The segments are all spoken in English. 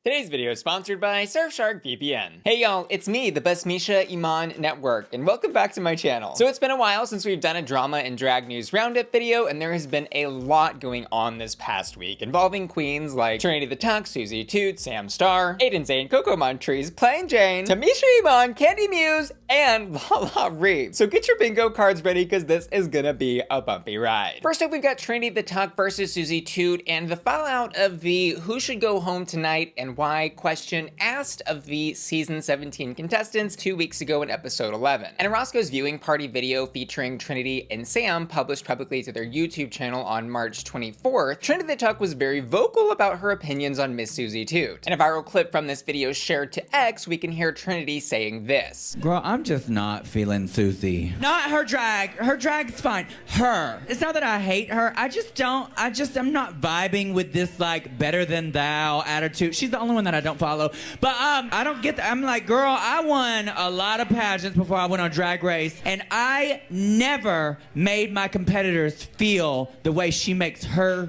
Today's video is sponsored by Surfshark VPN. Hey y'all, it's me, the Tamisha Iman Network, and welcome back to my channel. So it's been a while since we've done a drama and drag news roundup video, and there has been a lot going on this past week, involving queens like Trinity the Tuck, Suzie Toot, Sam Star, Aiden, Zhane, Coco, Montrese, playing Jane, Tamisha, Iman, Kandy, Muse, and Lala Ri. So get your bingo cards ready, because this is gonna be a bumpy ride. First up, we've got Trinity the Tuck versus Suzie Toot, and the fallout of the who should go home tonight and why question asked of the season 17 contestants 2 weeks ago in episode 11. And in Roscoe's viewing party video featuring Trinity and Sam published publicly to their YouTube channel on March 24th, Trinity the Tuck was very vocal about her opinions on Miss Suzie Toot. In a viral clip from this video shared to X, we can hear Trinity saying this. Girl, I'm just not feeling Suzie. Not her drag. Her drag's fine. Her. It's not that I hate her. I'm not vibing with this like better than thou attitude. She's the only one that I don't follow. But I don't get that. I'm like, girl, I won a lot of pageants before I went on Drag Race, and I never made my competitors feel the way she makes her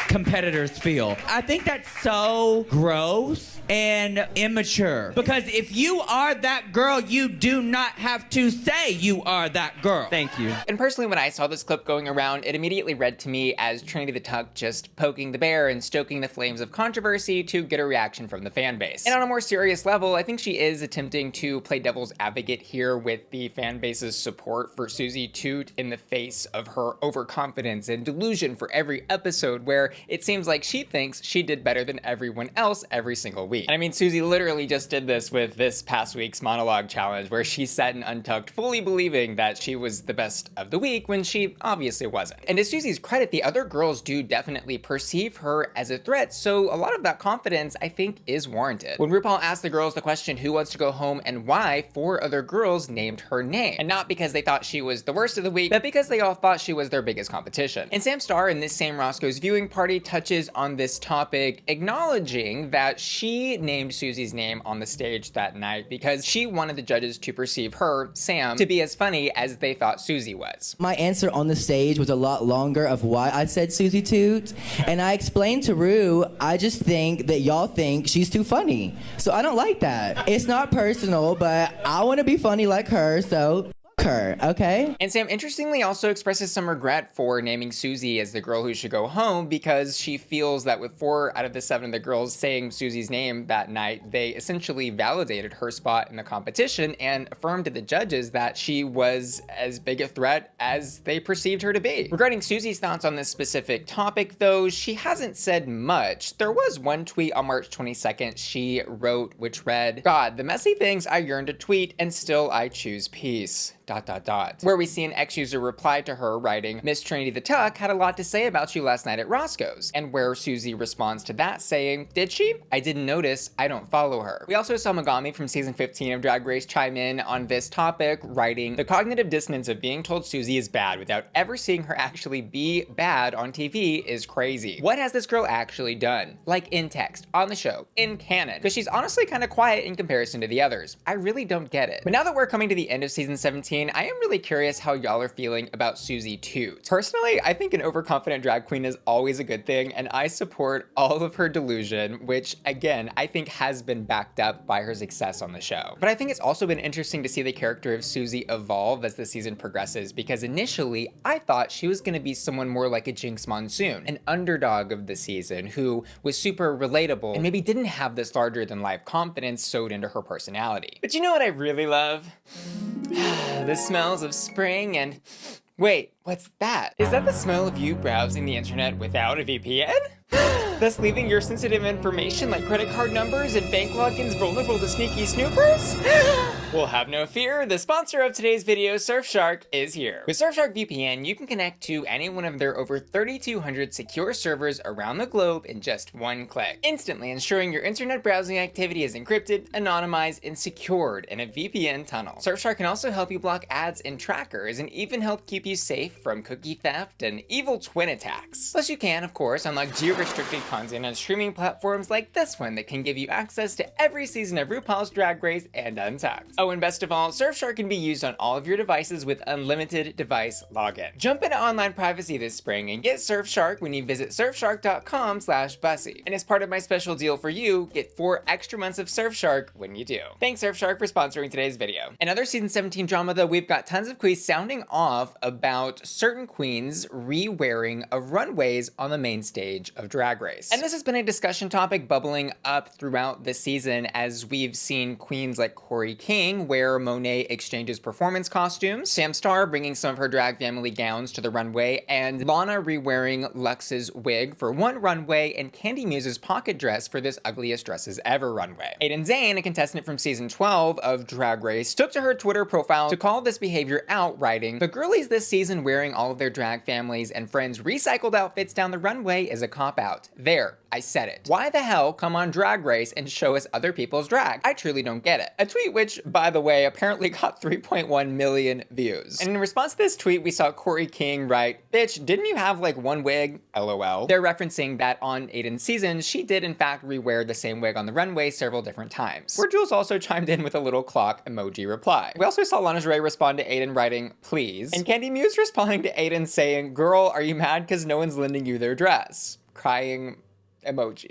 competitors feel. I think that's so gross and immature. Because if you are that girl, you do not have to say you are that girl. Thank you. And personally, when I saw this clip going around, it immediately read to me as Trinity the Tuck just poking the bear and stoking the flames of controversy to get a reaction from the fan base. And on a more serious level, I think she is attempting to play devil's advocate here with the fan base's support for Suzie Toot in the face of her overconfidence and delusion for every episode, where it seems like she thinks she did better than everyone else every single week. And I mean, Suzie literally just did this with this past week's monologue challenge, where she sat in Untucked fully believing that she was the best of the week when she obviously wasn't. And to Suzie's credit, the other girls do definitely perceive her as a threat, so a lot of that confidence, I think, is warranted. When RuPaul asked the girls the question, who wants to go home and why, 4 other girls named her name. And not because they thought she was the worst of the week, but because they all thought she was their biggest competition. And Sam Star in this same Roscoe's viewing party touches on this topic, acknowledging that she named Suzie's name on the stage that night because she wanted the judges to perceive her, Sam, to be as funny as they thought Suzie was. My answer on the stage was a lot longer of why I said Suzie Toot, and I explained to Ru, I just think that y'all think she's too funny. So I don't like that. It's not personal, but I want to be funny like her, so her, okay? And Sam interestingly also expresses some regret for naming Suzie as the girl who should go home, because she feels that with 4 out of the 7 of the girls saying Suzie's name that night, they essentially validated her spot in the competition and affirmed to the judges that she was as big a threat as they perceived her to be. Regarding Suzie's thoughts on this specific topic though, she hasn't said much. There was one tweet on March 22nd she wrote, which read, "God, the messy things I yearn to tweet, and still I choose peace. ... Where we see an ex-user reply to her writing, Miss Trinity the Tuck had a lot to say about you last night at Roscoe's, and where Suzie responds to that saying, did she? I didn't notice, I don't follow her. We also saw Megami from season 15 of Drag Race chime in on this topic, writing, the cognitive dissonance of being told Suzie is bad without ever seeing her actually be bad on TV is crazy. What has this girl actually done? Like in text, on the show, in canon? Because she's honestly kind of quiet in comparison to the others. I really don't get it. But now that we're coming to the end of season 17, I am really curious how y'all are feeling about Suzie Toot. Personally, I think an overconfident drag queen is always a good thing, and I support all of her delusion, which again, I think has been backed up by her success on the show. But I think it's also been interesting to see the character of Suzie evolve as the season progresses, because initially I thought she was gonna be someone more like a Jinx Monsoon, an underdog of the season who was super relatable and maybe didn't have this larger than life confidence sewed into her personality. But you know what I really love? The smells of spring and... Wait, what's that? Is that the smell of you browsing the internet without a VPN? Thus leaving your sensitive information like credit card numbers and bank logins vulnerable to sneaky snoopers? Well, have no fear, the sponsor of today's video, Surfshark, is here. With Surfshark VPN, you can connect to any one of their over 3,200 secure servers around the globe in just one click, instantly ensuring your internet browsing activity is encrypted, anonymized, and secured in a VPN tunnel. Surfshark can also help you block ads and trackers, and even help keep you safe from cookie theft and evil twin attacks. Plus, you can, of course, unlock geo-restricted content on streaming platforms like this one that can give you access to every season of RuPaul's Drag Race and Untucked. Oh, and best of all, Surfshark can be used on all of your devices with unlimited device login. Jump into online privacy this spring and get Surfshark when you visit surfshark.com/Bussy. And as part of my special deal for you, get 4 extra months of Surfshark when you do. Thanks Surfshark for sponsoring today's video. In other season 17 drama though, we've got tons of queens sounding off about certain queens re-wearing of runways on the main stage of Drag Race. And this has been a discussion topic bubbling up throughout the season as we've seen queens like Corey King wear Monet Exchange's performance costumes, Sam Starr bringing some of her drag family gowns to the runway, and Lana re-wearing Lux's wig for one runway and Kandy Muse's pocket dress for this ugliest dresses ever runway. Aiden Zhane, a contestant from season 12 of Drag Race, took to her Twitter profile to call this behavior out, writing, "The girlies this season wearing all of their drag families and friends' recycled outfits down the runway is a cop-out. There, I said it. Why the hell come on Drag Race and show us other people's drag? I truly don't get it." A tweet which, by the way, apparently got 3.1 million views. And in response to this tweet, we saw Corey King write, "Bitch, didn't you have like one wig? LOL." They're referencing that on Aiden's season, she did in fact re-wear the same wig on the runway several different times. Where Jules also chimed in with a little clock emoji reply. We also saw Lana Ri respond to Aiden writing, "Please." And Kandy Muse responding to Aiden saying, "Girl, are you mad because no one's lending you their dress?" Crying emoji.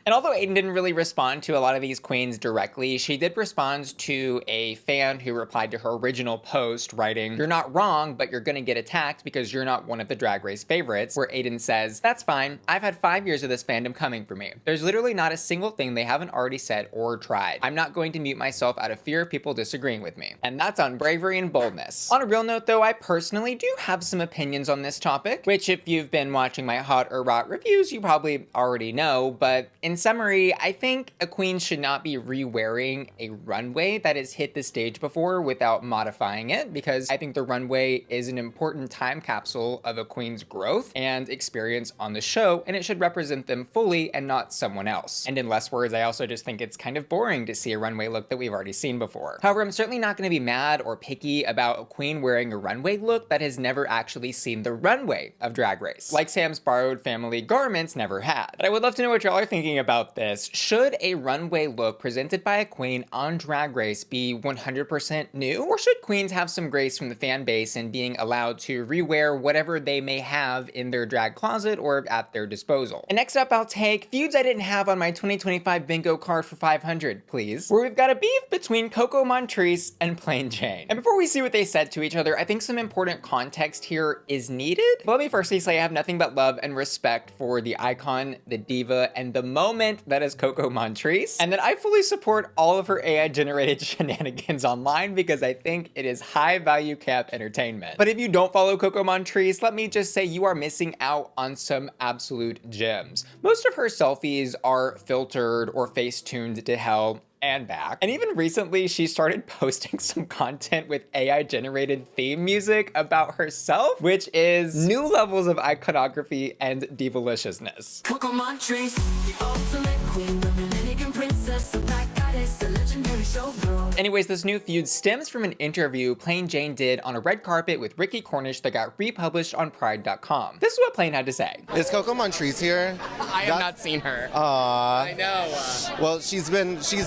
And although Aiden didn't really respond to a lot of these queens directly, she did respond to a fan who replied to her original post writing, "You're not wrong, but you're gonna get attacked because you're not one of the Drag Race favorites," where Aiden says, "That's fine. I've had 5 years of this fandom coming for me. There's literally not a single thing they haven't already said or tried. I'm not going to mute myself out of fear of people disagreeing with me." And that's on bravery and boldness. On a real note though, I personally do have some opinions on this topic, which if you've been watching my hot or rot reviews, you probably already know, but in summary, I think a queen should not be re-wearing a runway that has hit the stage before without modifying it, because I think the runway is an important time capsule of a queen's growth and experience on the show, and it should represent them fully and not someone else. And in less words, I also just think it's kind of boring to see a runway look that we've already seen before. However, I'm certainly not going to be mad or picky about a queen wearing a runway look that has never actually seen the runway of Drag Race, like Sam's borrowed family garments never had. But I would love to know what y'all are thinking about this. Should a runway look presented by a queen on Drag Race be 100% new? Or should queens have some grace from the fan base and being allowed to re-wear whatever they may have in their drag closet or at their disposal? And next up, I'll take feuds I didn't have on my 2025 bingo card for 500, please. Where we've got a beef between Coco Montrese and Plain Jane. And before we see what they said to each other, I think some important context here is needed. But let me firstly say I have nothing but love and respect for the icon, the diva, and the moment that is Coco Montrese, and that I fully support all of her AI-generated shenanigans online because I think it is high-value cap entertainment. But if you don't follow Coco Montrese, let me just say you are missing out on some absolute gems. Most of her selfies are filtered or face-tuned to hell and back. And even recently, she started posting some content with AI-generated theme music about herself, which is new levels of iconography and divaliciousness. Coco Montrese, the ultimate queen, the Dominican princess, a black goddess, a legendary showgirl. Anyways, this new feud stems from an interview Plain Jane did on a red carpet with Ricky Cornish that got republished on Pride.com. This is what Plain had to say. Is Coco Montrese here? I have not seen her. Aww. I know. Well, she's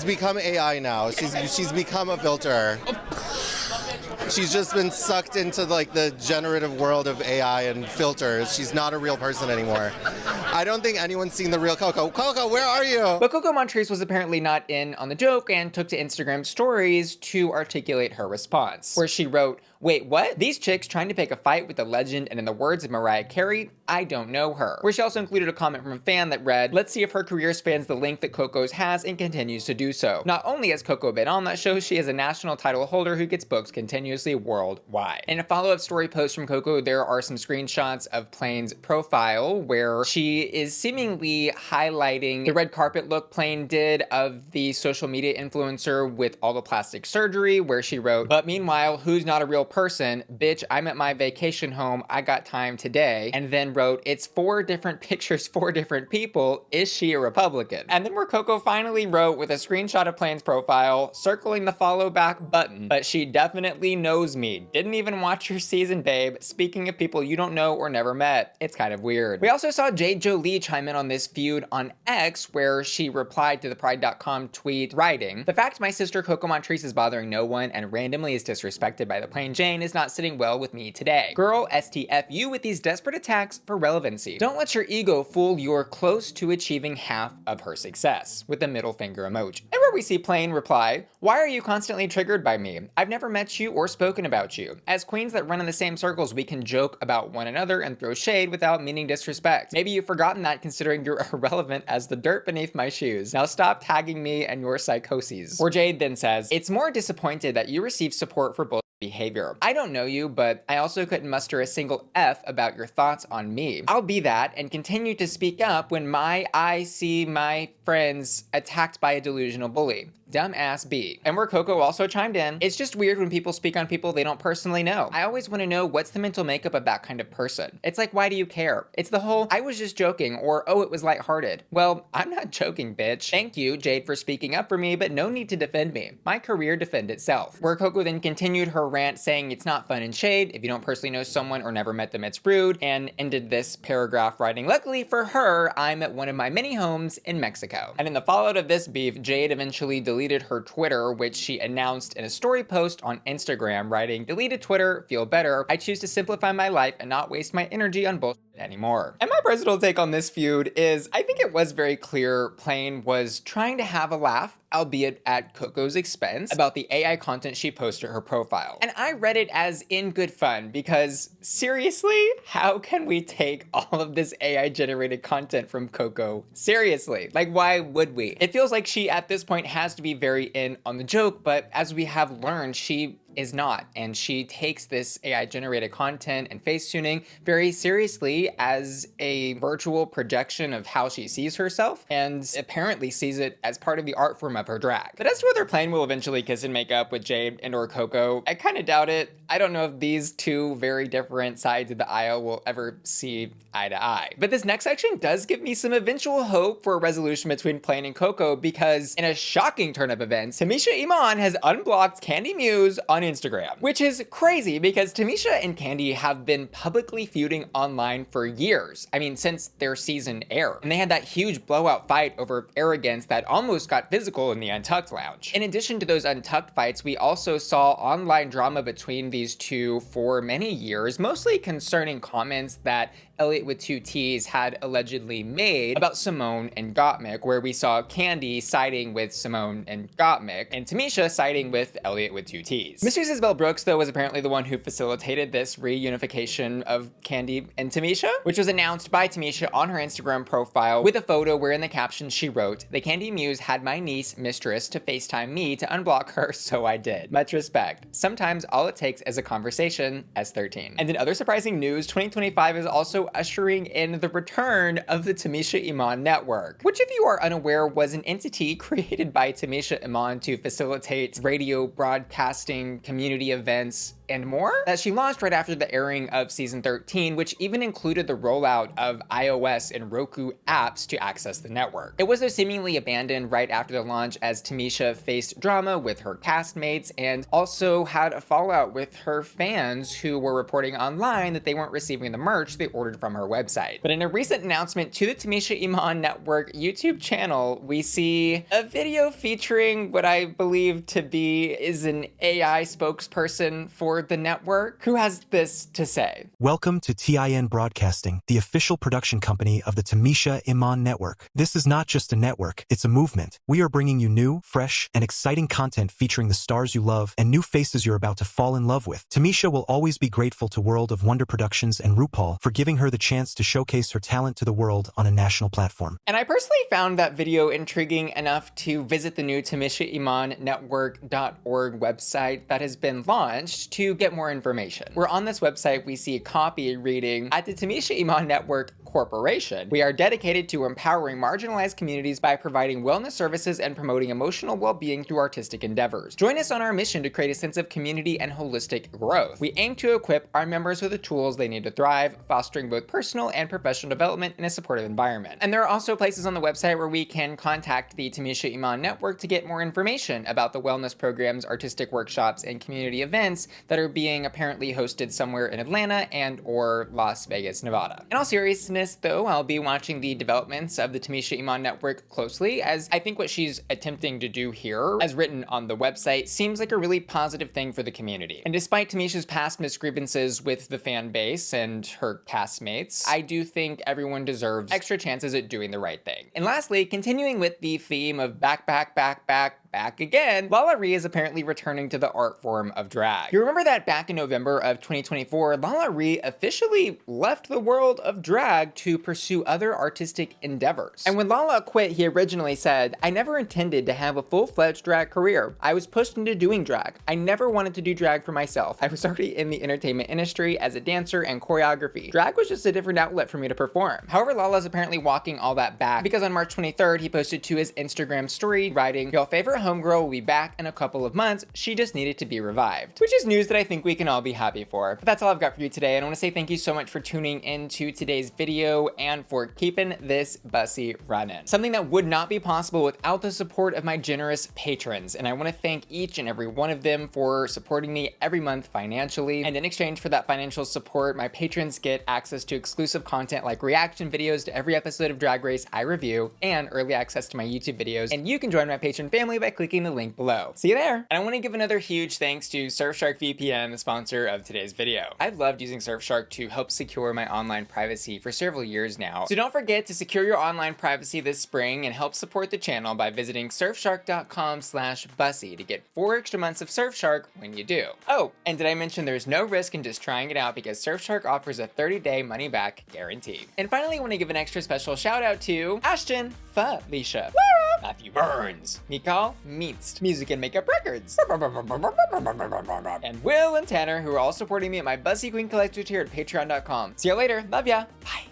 become AI now. She's become a filter. She's just been sucked into like the generative world of AI and filters. She's not a real person anymore. I don't think anyone's seen the real Coco. Coco, where are you? But Coco Montrese was apparently not in on the joke and took to Instagram stories to articulate her response, where she wrote, "Wait, what? These chicks trying to pick a fight with a legend, and in the words of Mariah Carey, I don't know her." Where she also included a comment from a fan that read, "Let's see if her career spans the length that Coco's has and continues to do so. Not only has Coco been on that show, she is a national title holder who gets booked continuously worldwide." In a follow-up story post from Coco, there are some screenshots of Plain's profile where she is seemingly highlighting the red carpet look Plain did of the social media influencer with all the plastic surgery, where she wrote, "But meanwhile, who's not a real person, bitch, I'm at my vacation home, I got time today, and then wrote, it's 4 different pictures, 4 different people, is she a Republican? And then where Coco finally wrote with a screenshot of Plane's profile, circling the follow back button, but she definitely knows me. Didn't even watch your season, babe. Speaking of people you don't know or never met, it's kind of weird. We also saw Jade Jolie chime in on this feud on X, where she replied to the Pride.com tweet, writing, the fact my sister Coco Montrese is bothering no one and randomly is disrespected by the plain Jane is not sitting well with me today. Girl, STFU with these desperate attacks for relevancy. Don't let your ego fool you're close to achieving half of her success, with the middle finger emoji. And where we see Plain reply, why are you constantly triggered by me? I've never met you or spoken about you. As queens that run in the same circles, we can joke about one another and throw shade without meaning disrespect. Maybe you've forgotten that considering you're irrelevant as the dirt beneath my shoes. Now stop tagging me and your psychoses. Or Jade then says, it's more disappointed that you receive support for both behavior. I don't know you, but I also couldn't muster a single F about your thoughts on me. I'll be that and continue to speak up when I see my friends attacked by a delusional bully. Dumbass B. And where Coco also chimed in, it's just weird when people speak on people they don't personally know. I always want to know what's the mental makeup of that kind of person. It's like, why do you care? It's the whole, I was just joking, or oh, it was lighthearted. Well, I'm not joking, bitch. Thank you, Jade, for speaking up for me, but no need to defend me. My career defend itself. Where Coco then continued her rant saying it's not fun and shade. If you don't personally know someone or never met them, it's rude, and ended this paragraph writing, luckily for her, I'm at one of my many homes in Mexico. And in the fallout of this beef, Jade eventually deleted her Twitter, which she announced in a story post on Instagram, writing, deleted Twitter, feel better. I choose to simplify my life and not waste my energy on bullshit anymore. And my personal take on this feud is, I think it was very clear Plain was trying to have a laugh, albeit at Coco's expense, about the AI content she posted to her profile. And I read it as in good fun, because seriously, how can we take all of this AI generated content from Coco seriously? Like, why would we? It feels like she at this point has to be very in on the joke, but as we have learned, she is not, and she takes this AI generated content and face tuning very seriously as a virtual projection of how she sees herself, and apparently sees it as part of the art form of her drag. But as to whether Plain will eventually kiss and make up with Jade and or Coco, I kind of doubt it. I don't know if these two very different sides of the aisle will ever see eye to eye. But this next section does give me some eventual hope for a resolution between Plain and Coco, because in a shocking turn of events, Tamisha Iman has unblocked Kandy Muse on Instagram, which is crazy because Tamisha and Kandy have been publicly feuding online for years. I mean, since their season aired. And they had that huge blowout fight over arrogance that almost got physical in the Untucked Lounge. In addition to those Untucked fights, we also saw online drama between these two for many years, mostly concerning comments that Elliot with 2 T's had allegedly made about Simone and Gottmik, where we saw Kandy siding with Simone and Gottmik, and Tamisha siding with Elliot with 2 T's. Mistress Isabelle Brooks, though, was apparently the one who facilitated this reunification of Kandy and Tamisha, which was announced by Tamisha on her Instagram profile with a photo where in the caption she wrote, "The Kandy Muse had my niece, Mistress, to FaceTime me to unblock her, so I did. Much respect. Sometimes all it takes is a conversation, S13. And in other surprising news, 2025 is also ushering in the return of the Tamisha Iman Network, which, if you are unaware, was an entity created by Tamisha Iman to facilitate radio broadcasting, community events, and more, that she launched right after the airing of season 13, which even included the rollout of iOS and Roku apps to access the network. It was though seemingly abandoned right after the launch, as Tamisha faced drama with her castmates and also had a fallout with her fans who were reporting online that they weren't receiving the merch they ordered from her website. But in a recent announcement to the Tamisha Iman Network YouTube channel, we see a video featuring what I believe to be is an AI spokesperson for the network, who has this to say. Welcome to TIN Broadcasting, the official production company of the Tamisha Iman Network. This is not just a network, it's a movement. We are bringing you new, fresh, and exciting content featuring the stars you love and new faces you're about to fall in love with. Tamisha will always be grateful to World of Wonder Productions and RuPaul for giving her the chance to showcase her talent to the world on a national platform. And I personally found that video intriguing enough to visit the new Tamisha Iman Network.org website that has been launched to to get more information. We're on this website, we see a copy reading, "At the Tamisha Iman Network Corporation, we are dedicated to empowering marginalized communities by providing wellness services and promoting emotional well-being through artistic endeavors. Join us on our mission to create a sense of community and holistic growth. We aim to equip our members with the tools they need to thrive, fostering both personal and professional development in a supportive environment." And there are also places on the website where we can contact the Tamisha Iman Network to get more information about the wellness programs, artistic workshops, and community events that are being apparently hosted somewhere in Atlanta and or Las Vegas, Nevada. In all seriousness, though, I'll be watching the developments of the Tamisha Iman Network closely, as I think what she's attempting to do here, as written on the website, seems like a really positive thing for the community. And despite Tamisha's past misgrievances with the fan base and her castmates, I do think everyone deserves extra chances at doing the right thing. And lastly, continuing with the theme of back again, Lala Ri is apparently returning to the art form of drag. You remember that back in November of 2024, Lala Ri officially left the world of drag to pursue other artistic endeavors. And when Lala quit, he originally said, "I never intended to have a full-fledged drag career. I was pushed into doing drag. I never wanted to do drag for myself. I was already in the entertainment industry as a dancer and choreography. Drag was just a different outlet for me to perform." However, Lala's apparently walking all that back, because on March 23rd, he posted to his Instagram story writing, "Your favorite homegirl will be back in a couple of months. She just needed to be revived." Which is news that I think we can all be happy for. But that's all I've got for you today, and I want to say thank you so much for tuning into today's video and for keeping this Bussy running. Something that would not be possible without the support of my generous patrons, and I want to thank each and every one of them for supporting me every month financially. And in exchange for that financial support, my patrons get access to exclusive content like reaction videos to every episode of Drag Race I review, and early access to my YouTube videos. And you can join my patron family by clicking the link below. See you there. And I want to give another huge thanks to Surfshark VPN, the sponsor of today's video. I've loved using Surfshark to help secure my online privacy for several years now. So don't forget to secure your online privacy this spring and help support the channel by visiting surfshark.com/Bussy to get 4 extra months of Surfshark when you do. Oh, and did I mention there's no risk in just trying it out, because Surfshark offers a 30-day money-back guarantee. And finally, I want to give an extra special shout out to Ashton, Felicia, Matthew Burns, Mikal Meets, Music and Makeup Records, and Will and Tanner, who are all supporting me at my Bussy Queen Collectors here at patreon.com. See you later. Love ya. Bye.